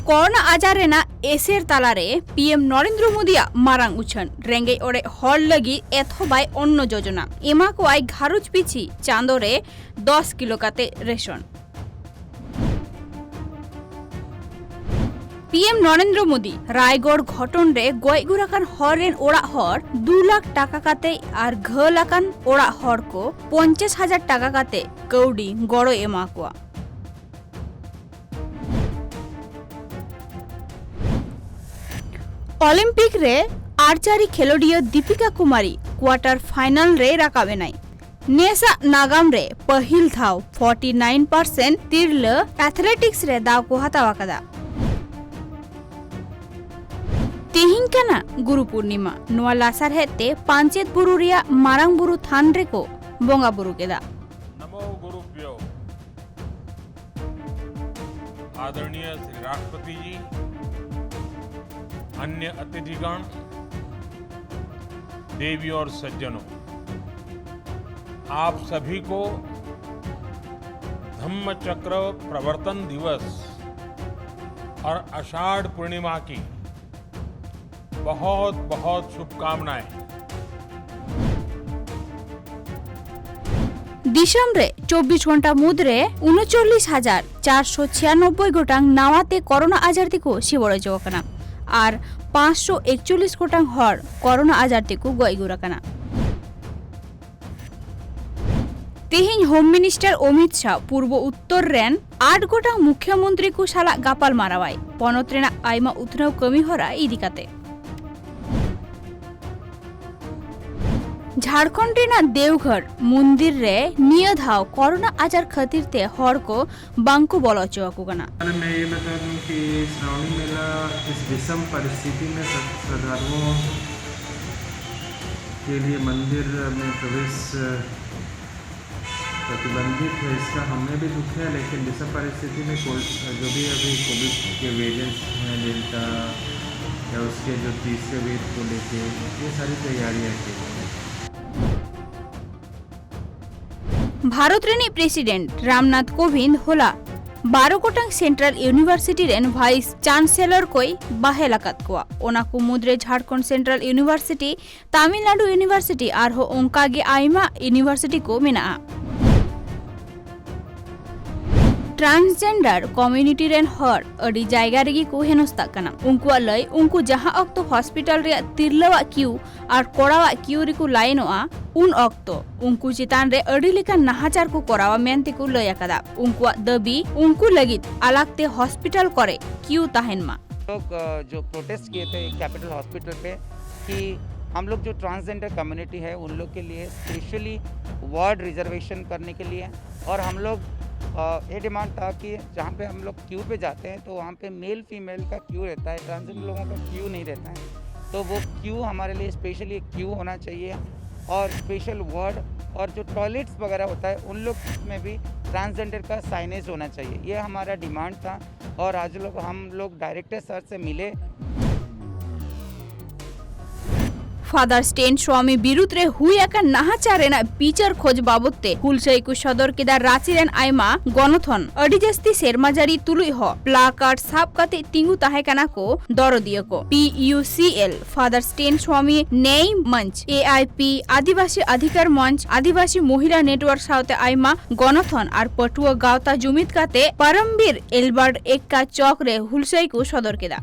Corona आजार Raina एसेर तालारे PM Narendra Modi Marang उछन रेंगे ओरे हर लगी एथोबाय अन्य योजना एमा को आई घारुज पिछि चांदोरे 10 किलो काते रेशन। पीएम नरेंद्र मोदी रायगढ़ घटन रे गयगुराकान हर रेन ओड़ा हर 2 लाख टाका काते आर घलाकान ओड़ा हर को 50,000 टाका काते कौड़ी गड़ो एमा को। ओलंपिक रे आर्चारी खेलोडिया दीपिका कुमारी क्वार्टर फाइनल रे राकाबे नाई। नेसा नागाम रे पहिल थाव 49% तिरल एथलेटिक्स रे दाव को हतावा कदा। तेहिं कना गुरु पूर्णिमा नोआ लासार हेते पांचेत बुरु रिया मारांग बुरु थान रे को बोंगा बुरु केदा। नमो गुरुभ्यो। आदरणीय श्री राष्ट्रपति जी, अन्य अतिथिगण, देवी और सज्जनों, आप सभी को धम्मचक्र प्रवर्तन दिवस और आषाढ़ पूर्णिमा की बहुत बहुत शुभकामनाएं। दिसम रे 24 घंटा मुद्रे 39,496 गोटांग नावाते कोरोना आजारती को शिवड़े जोकना और 541 गोटांग हर कोरोना आजारती को गयगुराकाना। तेहिं होम मिनिस्टर अमित शाह पूर्व उत्तर रेन 8 गोटांग मुख्यमंत्री को साला गापाल मारावाई पनत रेना आयमा उथनाव कमी हरा इदिकाते। झारखंड रेना देवघर मंदिर रे निय धाव कोरोना आजार खातिर ते हर को बांको बोलो चौको कना। मैं ये बता दूं कि श्रावणी मेला इस विषम परिस्थिति में श्रद्धालुओं के लिए मंदिर में प्रवेश प्रतिबंधित है। इसका हमें भी दुख है, लेकिन विषम परिस्थिति में जो भी अभी कोविड के वेरिएंट्स हैं, डेल्टा या उसके जो तीसरे वेव को लेके ये सारी तैयारियां की हैं। भारत रेनी प्रेसिडेंट रामनाथ कोविंद होला 12 गोटांग सेंट्रल यूनिवर्सिटी रेन वाइस चांसलर कोई बाहेलाकात कोआ ओना को मुद्रे Jharkhand central university, Tamil Nadu university और हो ओंकागे आइमा यूनिवर्सिटी को मेना। ट्रांसजेंडर कम्युनिटी रेन हर अडी जायगा रेगी को हेनस्ता कना उनकुआ लय उनको जहां अक्तो हॉस्पिटल रे तिरलवा क्यू और कोड़ावा क्यू रे को लाइनोआ उन अक्तो उनको चितान रे अडी लेका नाहाचार को कोरावा मेनते को लय कदा उनकुआ दबी उनको लगित अलगते हॉस्पिटल करे क्यू ताहेनमा। लोग जो प्रोटेस्ट किए थे कैपिटल हॉस्पिटल पे कि हम लोग जो ट्रांसजेंडर कम्युनिटी है उन लोग के लिए स्पेशली वार्ड रिजर्वेशन करने के लिए, और हम लोग ये डिमांड था कि जहाँ पे हम लोग क्यू पे जाते हैं तो वहाँ पे मेल फीमेल का क्यू रहता है, ट्रांसजेंडर लोगों का क्यू नहीं रहता है। तो वो क्यू हमारे लिए स्पेशली क्यू होना चाहिए और स्पेशल वार्ड, और जो टॉयलेट्स वगैरह होता है उन लोग में भी ट्रांसजेंडर का साइनेज होना चाहिए। ये हमारा डिमांड था और आज हम लोग डायरेक्टर सर से मिले। फादर स्टेन स्वामी बिरुद्ध रे हुइयाका नाहाचारेना पिचर खोज बाबतते हुलसैकु सदर केदार रांचीरेन आइमा गणथन अडी जस्ती सेरमाजारी तुलुई हो प्लाकार्ड साप काते तिंगु ताहेकाना को दरदियको PUCL फादर स्टेन स्वामी न्याय मंच AIP आदिवासी अधिकार मंच आदिवासी महिला नेटवर्क साउते आइमा गणथन और पटुआ गावता जुमित काते परमवीर एल्बर्ट एक्का चौक रे हुलसैकु सदर केदा।